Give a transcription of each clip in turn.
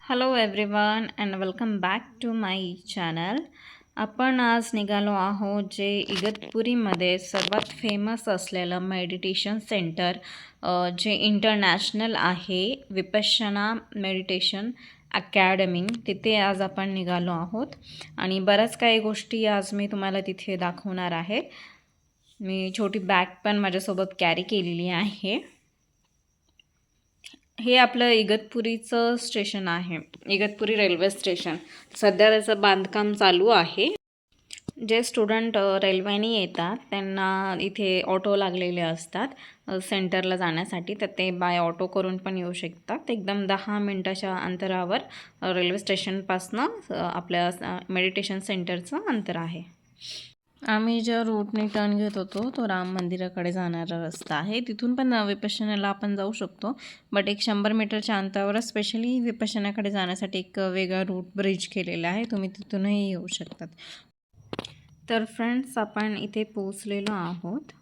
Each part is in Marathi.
Hello everyone and welcome back to my channel. आपण आज निघालो आहोत जे इगतपुरीमध्ये सर्वात फेमस असलेलं मेडिटेशन सेंटर जे इंटरनॅशनल आहे, विपश्यना मेडिटेशन अकॅडमी. तिथे आज आपण निघालो आहोत आणि बऱ्याच काही गोष्टी आज मी तुम्हाला तिथे दाखवणार आहे. मी छोटी बॅग पण माझ्यासोबत कॅरी केलेली आहे. हे आपलं इगतपुरीचं स्टेशन आहे, इगतपुरी रेल्वे स्टेशन. सध्या त्याचं बांधकाम चालू आहे. जे स्टुडंट रेल्वेने येतात त्यांना इथे ऑटो लागलेले असतात सेंटरला जाण्यासाठी, तर ते बाय ऑटो करून पण येऊ शकतात. एकदम 10 मिनटाच्या अंतरावर रेल्वे स्टेशनपासनं आपल्या मेडिटेशन सेंटरचं अंतर आहे. आम्ही ज्या रूटने टर्न घेत होतो तो राम मंदिराकडे जाणारा रस्ता आहे. तिथून पण विपश्यनाला आपण जाऊ शकतो, बट एक 100 मीटरच्या अंतरावर स्पेशली विपश्यनाकडे जाण्यासाठी एक वेगळा रूट ब्रिज केलेला आहे. तुम्ही तिथूनही येऊ शकतात. तर फ्रेंड्स, आपण इथे पोहोचलेलो आहोत.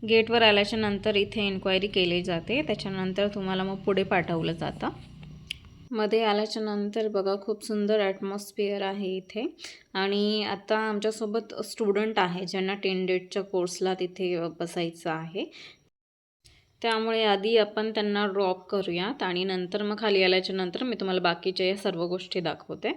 गेटवर आल्याच्या नंतर इथे इन्क्वायरी केली जाते, त्याच्यानंतर तुम्हाला मग पुढे पाठवलं जातं. मध्ये आल्याच्या नंतर बघा, खूप सुंदर ॲटमॉस्फिअर आहे इथे. आणि आता आमच्यासोबत स्टुडंट आहे ज्यांना 10 डेजच्या कोर्सला तिथे बसायचं आहे. त्यामुळे आधी आपण त्यांना ड्रॉप करूयात आणि नंतर मग खाली आल्याच्या नंतर मी तुम्हाला बाकीच्या या सर्व गोष्टी दाखवते.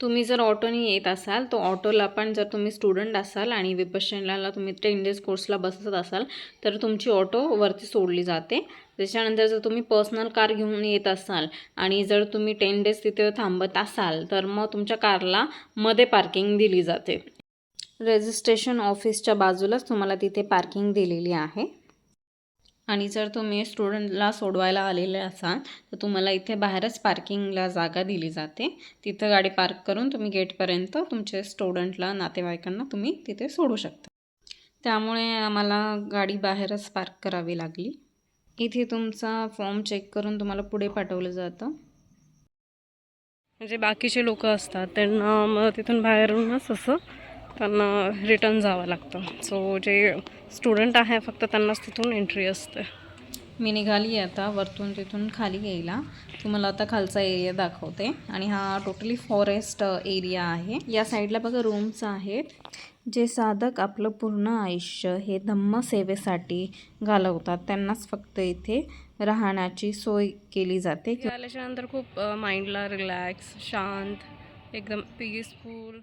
तुम्ही जर ऑटोने येत असाल तर ऑटोला पण, जर तुम्ही स्टुडंट असाल आणि विपश्यनाला तुम्ही 10 डेज कोर्सला बसत असाल तर तुमची ऑटो वरती सोडली जाते. त्याच्यानंतर जर तुम्ही पर्सनल कार घेऊन येत असाल आणि जर तुम्ही 10 डेज तिथे थांबत असाल तर मग तुमच्या कारला मध्ये पार्किंग दिली जाते. रजिस्ट्रेशन ऑफिसच्या बाजूलाच तुम्हाला तिथे पार्किंग दिलेली आहे. आणि जर तुम्ही स्टुडंटला सोडवायला आलेले असाल तर तुम्हाला इथे बाहेरच पार्किंगला जागा दिली जाते. तिथं गाडी पार्क करून तुम्ही गेटपर्यंत तुमच्या स्टुडंटला, नातेवाईकांना तुम्ही तिथे सोडू शकता. त्यामुळे आम्हाला गाडी बाहेरच पार्क करावी लागली. इथे तुमचा फॉर्म चेक करून तुम्हाला पुढे पाठवलं जातं. म्हणजे बाकीचे लोक असतात त्यांना मग तिथून बाहेरूनच असं त्यांना रिटर्न जावं लागतं. सो जे स्टुडंट आहे फक्त त्यांनाच तिथून एंट्री असते. मी निघाली आता वरतून तिथून खाली यायला. तुम्हाला आता खालचा एरिया दाखवते. आणि हा टोटली फॉरेस्ट एरिया आहे. या साईडला बघा रूम्स आहेत. जे साधक आपलं पूर्ण आयुष्य हे धम्मसेवेसाठी घालवतात त्यांनाच फक्त इथे राहण्याची सोय केली जाते. आल्याच्यानंतर खूप माइंडला रिलॅक्स, शांत, एकदम पीसफुल.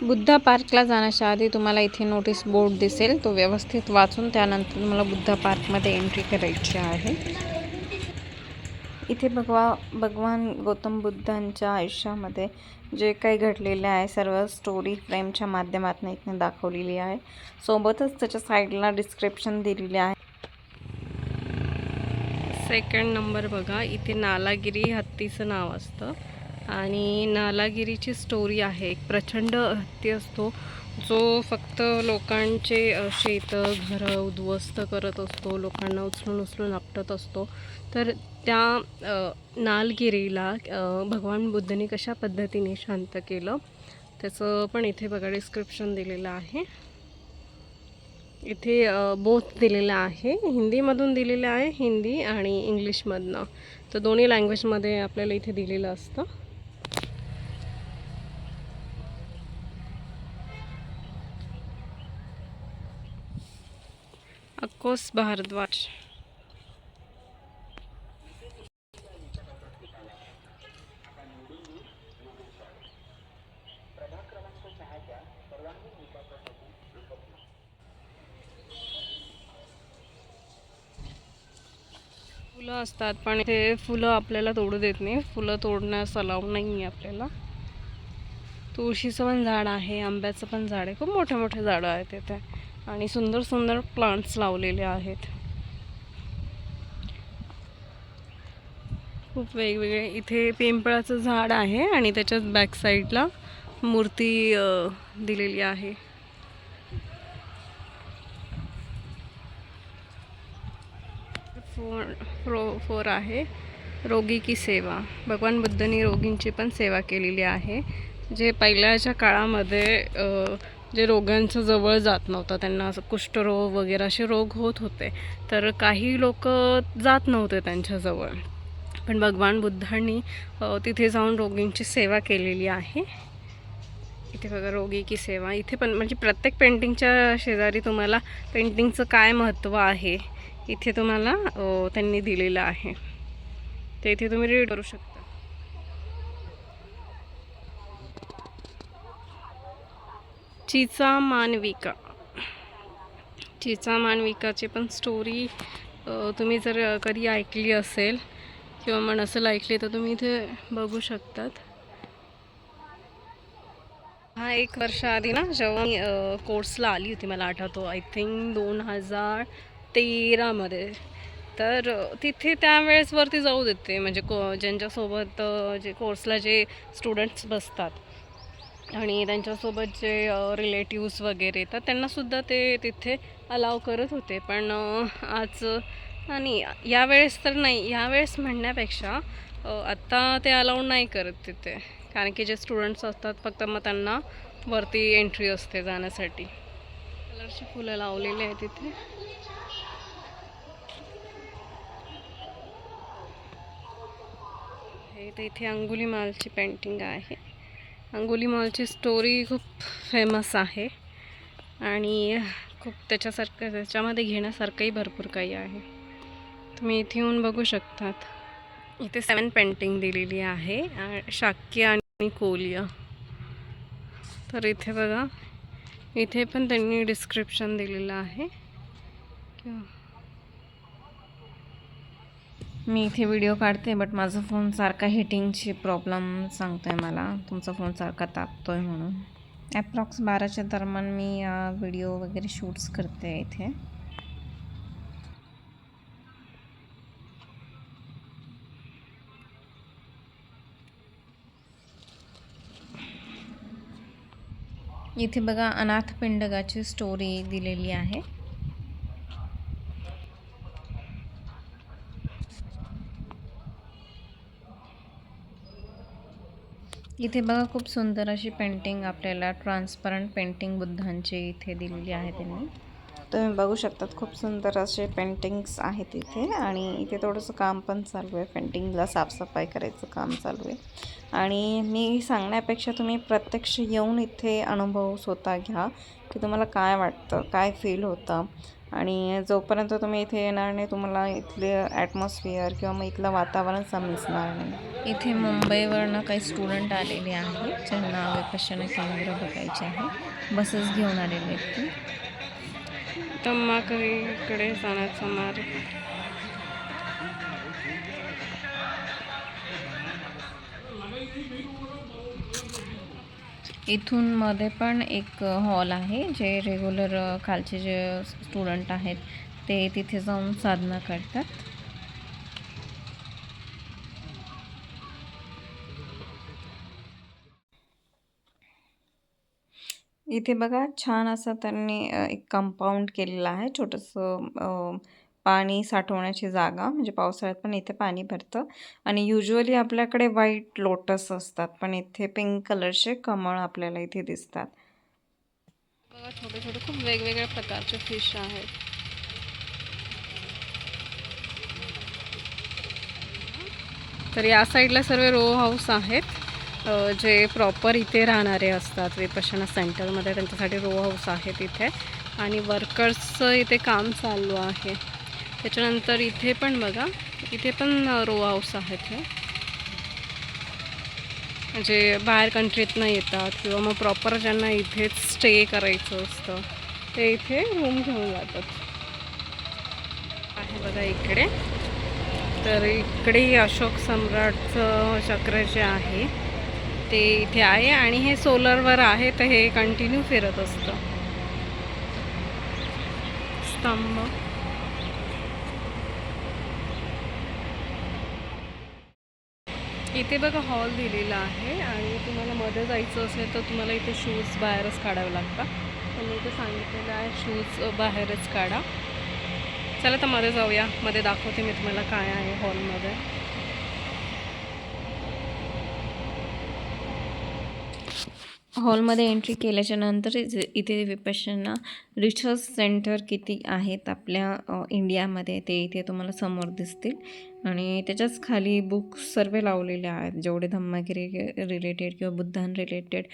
बुद्धा पार्कला जाण्याच्या आधी तुम्हाला इथे नोटीस बोर्ड दिसेल, तो व्यवस्थित वाचून त्यानंतर तुम्हाला बुद्धा पार्कमध्ये एंट्री करायची आहे. इथे भगवान गौतम बुद्धांच्या आयुष्यामध्ये जे काही घडलेले आहे सर्व स्टोरी फ्रेमच्या माध्यमातून इथे दाखवलेली आहे. सोबतच त्याच्या साईडला डिस्क्रिप्शन दिलेले आहे. 2nd नंबर बघा, इथे नालागिरी हत्तीचं नाव असतं आणि नालागिरीची स्टोरी आहे. एक प्रचंड हत्ती असतो जो फक्त लोकांचे शेतं, घरं उद्ध्वस्त करत असतो, लोकांना उचलून आपटत असतो. तर त्या नालगिरीला भगवान बुद्धांनी कशा पद्धतीने शांत केलं त्याचं पण इथे बघा डिस्क्रिप्शन दिलेलं आहे. इथे बोथ दिलेलं आहे, हिंदीमधून दिलेलं आहे, हिंदी आणि इंग्लिशमधनं. तर दोन्ही लँग्वेजमध्ये आपल्याला इथे दिलेलं असतं. अक्कोस भारद्वाज. फुलं असतात पण ते फुलं आपल्याला तोडू देत नाही. फुलं तोडण्यास अलाउ नाही आहे आपल्याला. तुळशीचं पण झाड आहे, आंब्याचं पण झाड आहे. खूप मोठे मोठे झाडं आहेत इथे आणि सुंदर सुंदर प्लांट्स लावलेले आहेत. खूप वेगवेगळे. इथे पिंपळाचं झाड आहे आणि त्याच्याच बॅक साईडला मूर्ती दिलेली आहे. फोर आहे रोगी की सेवा. भगवान बुद्धांनी रोगींची पण सेवा केलेली आहे. जे पहिल्याच्या काळामध्ये जे रोगांचं जवळ जात नव्हतं, त्यांना असं कुष्ठरोग वगैरे असे रोग होत होते, तर काही लोक जात नव्हते त्यांच्याजवळ, पण भगवान बुद्धांनी तिथे जाऊन रोगींची सेवा केलेली आहे. इथे बघा रोगी की सेवा. इथे पण म्हणजे प्रत्येक पेंटिंगच्या शेजारी तुम्हाला पेंटिंगचं काय महत्त्व आहे इथे तुम्हाला त्यांनी दिलेलं आहे, ते इथे तुम्ही रीड करू शकता. चिचा मानविका. चिचा मानविकाची पण स्टोरी तुम्ही जर कधी ऐकली असेल किंवा मग नसेल ऐकली तर तुम्ही इथे बघू शकतात. हा 1 वर्ष आधी ना जेव्हा मी कोर्सला आली होती, मला आठवतो आय थिंक 2013मध्ये, तर तिथे त्यावेळेस वरती जाऊ देते, म्हणजे ज्यांच्यासोबत जे कोर्सला जे स्टुडंट्स बसतात आणि त्यांच्यासोबत जे रिलेटिव्स वगैरे, तर त्यांनासुद्धा ते तिथे अलाव करत होते. पण आज आणि यावेळेस तर नाही, यावेळेस म्हणण्यापेक्षा आत्ता ते अलाउ नाही करत तिथे, कारण की जे स्टुडंट्स असतात फक्त मग त्यांना वरती एंट्री असते जाण्यासाठी. कलरची फुलं लावलेली आहेत तिथे. हे तर इथे अंगुलीमालची पेंटिंग आहे. अंगुलीमालची स्टोरी खूप फेमस आहे आणि खूप त्याच्यामध्ये घेण्यासारखंही भरपूर काही आहे. तुम्ही इथे येऊन बघू शकतात. इथे 7 पेंटिंग दिलेली आहे, शाक्य आणि कोल्य. तर इथे बघा, इथे पण त्यांनी डिस्क्रिप्शन दिलेलं आहे. मी इथे व्हिडिओ काढते, बट माझा फोन सारखा हिटिंगची प्रॉब्लेम सांगतो आहे मला, तुमचा फोन सारखा तापतो आहे म्हणून. ॲप्रॉक्स 12च्या दरम्यान मी व्हिडिओ वगैरे शूट्स करते इथे. इथे बघा अनाथ पिंडकाची स्टोरी दिलेली आहे. इथे बघा खूप सुंदर अशी पेंटिंग, आपल्याला ट्रान्सपरंट पेंटिंग बुद्धांची इथे दिलेली आहे त्यांनी. तुम्ही बघू शकतात खूप सुंदर असे पेंटिंग्स आहेत इथे. आणि इथे थोडंसं काम पण चालू आहे, पेंटिंगला साफसफाई करायचं काम चालू आहे. आणि मी सांगण्यापेक्षा तुम्ही प्रत्यक्ष येऊन इथे अनुभव स्वतः घ्या की तुम्हाला काय वाटतं, काय फील होतं. आणि जोपर्यंत तुम्ही इथे येणार नाही, तुम्हाला इथले ॲटमॉस्फिअर किंवा मग इथलं वातावरण समजणार नाही. इथे मुंबईवरनं काही स्टुडंट आलेले आहेत ज्यांना विपश्यना केंद्र बघायचे आहे. बसेस घेऊन आलेले आहेत ते. तम्माकडे जाण्याचा मार्ग. इथून मध्ये पण एक हॉल आहे, जे रेग्युलर खालचे जे स्टुडंट आहेत ते तिथे जाऊन साधना करतात. इथे बघा छान असं त्यांनी एक कंपाऊंड केलेलं आहे, छोटंसं पाणी साठवण्याची जागा, म्हणजे पावसाळ्यात पण इथे पाणी भरतं. आणि युजुअली आपल्याकडे व्हाईट लोटस असतात, पण इथे पिंक कलरचे कमळ आपल्याला इथे दिसतात. बघा छोटे छोटे खूप वेगवेगळ्या प्रकारचे फिश आहेत. तर या साईडला सर्व रो हाऊस आहेत, जे प्रॉपर इथे राहणारे असतात विपश्यना सेंटरमध्ये, त्यांच्यासाठी रो हाऊस आहेत इथे. आणि वर्कर्सचं इथे काम चालू आहे. त्याच्यानंतर इथे पण बघा, इथे पण रो हाऊस आहेत हे, म्हणजे बाहेर कंट्रीतनं येतात किंवा मग प्रॉपर ज्यांना इथेच स्टे करायचं असतं ते इथे रूम घेऊन जातात. आहे बघा इकडे, तर इकडे अशोक सम्राटचं चक्र जे आहे ते इथे आहे आणि हे सोलरवर आहे, तर हे कंटिन्यू फिरत असतं स्तंभ. इथे बघा हॉल दिलेला आहे आणि तुम्हाला मध्ये जायचं असेल तर तुम्हाला इथे शूज बाहेरच काढावे लागतात. त्यांनी इथे सांगितलेलं आहे शूज बाहेरच काढा. चला तर मध्ये जाऊया, मध्ये दाखवते मी तुम्हाला काय आहे हॉलमध्ये. हॉलमध्ये एंट्री केल्याच्या नंतर इथे विपश्यना रिसर्च सेंटर किती आहेत आपल्या इंडियामध्ये ते इथे तुम्हाला समोर दिसतील. आणि त्याच्याच खाली बुक्स सर्व लावलेले आहेत, जेवढे धम्मगिरी रिलेटेड किंवा बुद्धां रिलेटेड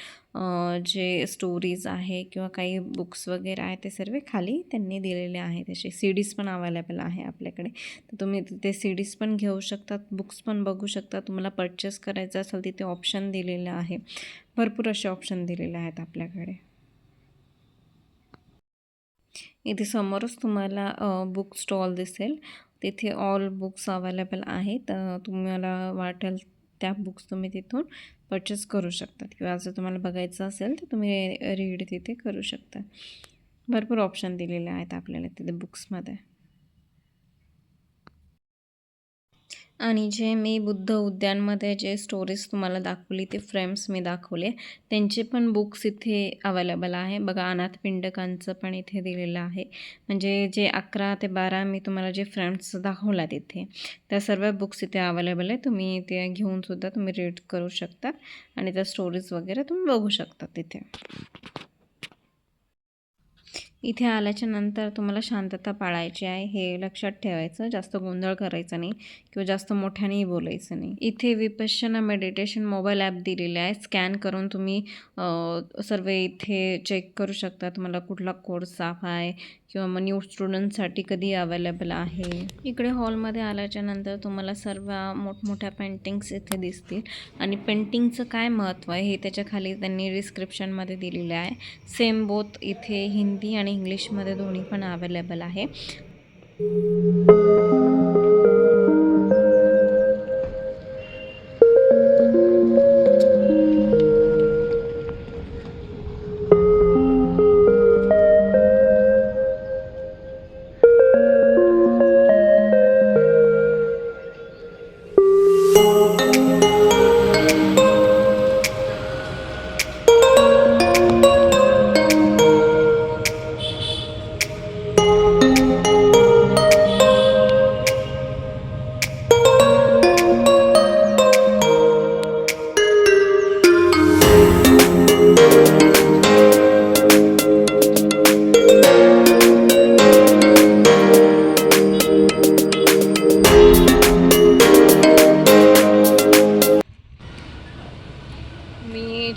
जे स्टोरीज आहे किंवा काही बुक्स वगैरे आहेत ते सर्व खाली त्यांनी दिलेले आहेत. त्याचे CDs पण अवेलेबल आहे आपल्याकडे, तर तुम्ही तिथे CDs पण घेऊ शकतात, बुक्स पण बघू शकता. तुम्हाला परचेस करायचं असेल तिथे ऑप्शन दिलेलं आहे, भरपूर असे ऑप्शन दिलेले आहेत आपल्याकडे. इथे समोरच तुम्हाला बुक स्टॉल दिसेल, तिथे ऑल बुक्स अवेलेबल आहेत. तुम्हाला वाटेल त्या बुक्स तुम्ही तिथून परचेस करू शकतात किंवा जर तुम्हाला बघायचं असेल तर तुम्ही रीड तिथे करू शकता. भरपूर ऑप्शन दिलेले आहेत आपल्याला तिथे बुक्समध्ये. आणि जे मी बुद्ध उद्यानमध्ये जे स्टोरीज तुम्हाला दाखवली, ते फ्रेम्स मी दाखवले, त्यांचे पण बुक्स इथे अवेलेबल आहे. बघा अनाथपिंडकांचं पण इथे दिलेलं आहे. म्हणजे जे 11 ते 12 मी तुम्हाला जे फ्रेम्स दाखवला तिथे, त्या सर्व बुक्स इथे अवेलेबल आहे. तुम्ही ते घेऊनसुद्धा तुम्ही रीड करू शकता आणि त्या स्टोरीज वगैरे तुम्ही बघू शकता तिथे. इथे आल्याच्या नंतर तुम्हाला शांतता पाळायची आहे, हे लक्षात ठेवायचं. जास्त गोंधळ करायचा नाही किंवा जास्त मोठ्यानेही बोलायचं नाही. इथे विपश्यना मेडिटेशन मोबाईल ॲप दिलेले आहे. स्कॅन करून तुम्ही सर्व इथे चेक करू शकता. तुम्हाला कुठला कोर्स आहे किंवा मग न्यू स्टुडंटसाठी कधी अवेलेबल आहे. इकडे हॉलमध्ये आल्याच्या नंतर तुम्हाला सर्व मोठमोठ्या पेंटिंग्स इथे दिसतील आणि पेंटिंगचं काय महत्त्व आहे हे त्याच्या खाली त्यांनी डिस्क्रिप्शनमध्ये दिलेलं आहे. सेम बोथ इथे हिंदी आणि इंग्लिशमध्ये दोन्ही पण अवेलेबल आहे.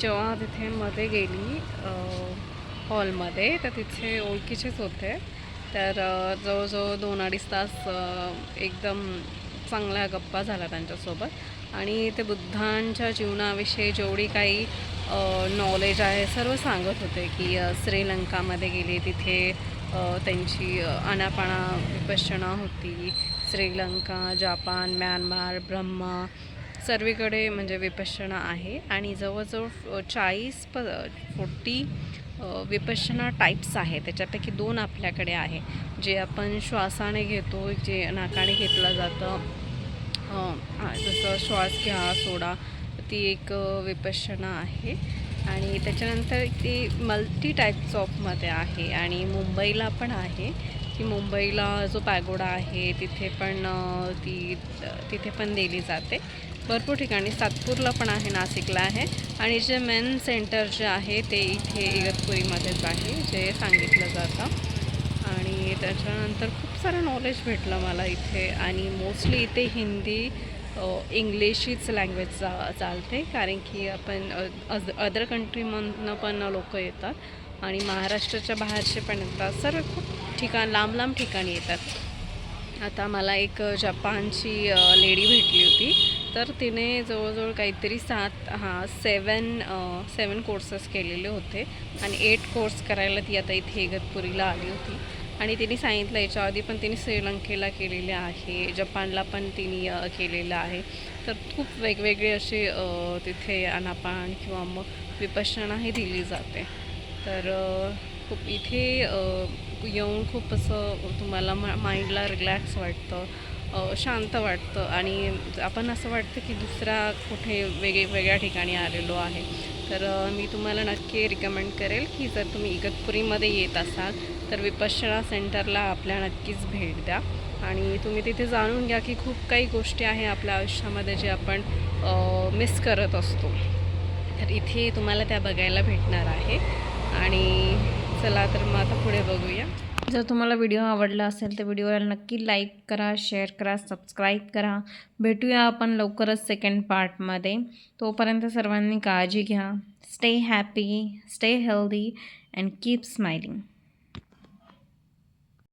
जेव्हा तिथे मध्ये गेली हॉलमध्ये तर तिथे ओळखीचेच होते. तर जवळजवळ 2-2.5 तास एकदम चांगल्या गप्पा झाल्या त्यांच्यासोबत आणि ते बुद्धांच्या जीवनाविषयी जेवढी काही नॉलेज आहे सर्व सांगत होते की श्रीलंकामध्ये गेले तिथे त्यांची आनापाना विपश्यना होती. श्रीलंका, जापान, म्यानमार, ब्रह्मा सर्वीकडे म्हणजे विपश्यना आहे आणि जवळजवळ 40 विपश्यना टाईप्स आहे. त्याच्यापैकी 2 आपल्याकडे आहे, जे आपण श्वासाने घेतो, जे नाकाने घेतलं जातं. जसं श्वास घ्या सोडा, ती एक विपश्यना आहे. आणि त्याच्यानंतर ती मल्टी टाईप्स ऑफमध्ये आहे आणि मुंबईला पण आहे की मुंबईला जो पॅगोडा आहे तिथे पण तिथे पण दिली जाते. भरपूर ठिकाणी सातपूरला पण आहे, नाशिकला आहे आणि जे मेन सेंटर जे आहे ते इथे इगतपुरीमध्येच आहे जे सांगितलं जातं. आणि त्याच्यानंतर खूप सारं नॉलेज भेटलं मला इथे आणि मोस्टली इथे हिंदी इंग्लिशच लँग्वेज चालते, कारण की आपण अदर कंट्रीमधनं पण लोक येतात आणि महाराष्ट्राच्या बाहेरचे पण येतात. सर्व खूप लांब ठिकाणी येतात. आता मला एक जपानची लेडी भेटली होती, तर तिने जवळजवळ काहीतरी 7 कोर्सेस केलेले होते आणि 8 कोर्स करायला ती आता इथे इगतपुरीला आली होती. आणि तिने सांगितलं याच्या आधी पण तिने श्रीलंकेला केलेले आहे, जपानला पण तिने केलेलं आहे. तर खूप वेगवेगळे असे तिथे आनापान किंवा मग विपश्यनाही दिली जाते. तर खूप इथे येऊन खूप असं तुम्हाला माइंडला रिलॅक्स वाटतं शांत वाटतं आणि आपण असं वाटतं की दुसरा कुठे वेगळ्या ठिकाणी आलेलो आहे. तर मी तुम्हाला नक्की रिकमेंड करेल की जर तुम्ही इगतपुरीमध्ये येत असाल तर विपश्यना सेंटरला आपल्या नक्कीच भेट द्या आणि तुम्ही तिथे जाणून घ्या की खूप काही गोष्टी आहे आपल्या आयुष्यामध्ये जे आपण मिस करत असतो. तर इथे तुम्हाला त्या बघायला भेटणार आहे. आणि चला तर मग आता पुढे बघूया. जर तुम्हाला व्हिडिओ आवडला असेल तर व्हिडिओला नक्की लाईक करा, शेअर करा, सबस्क्राईब करा. भेटूया आपण लवकरच सेकंड पार्टमध्ये. तोपर्यंत सर्वांनी काळजी घ्या. Stay happy, stay healthy and keep smiling.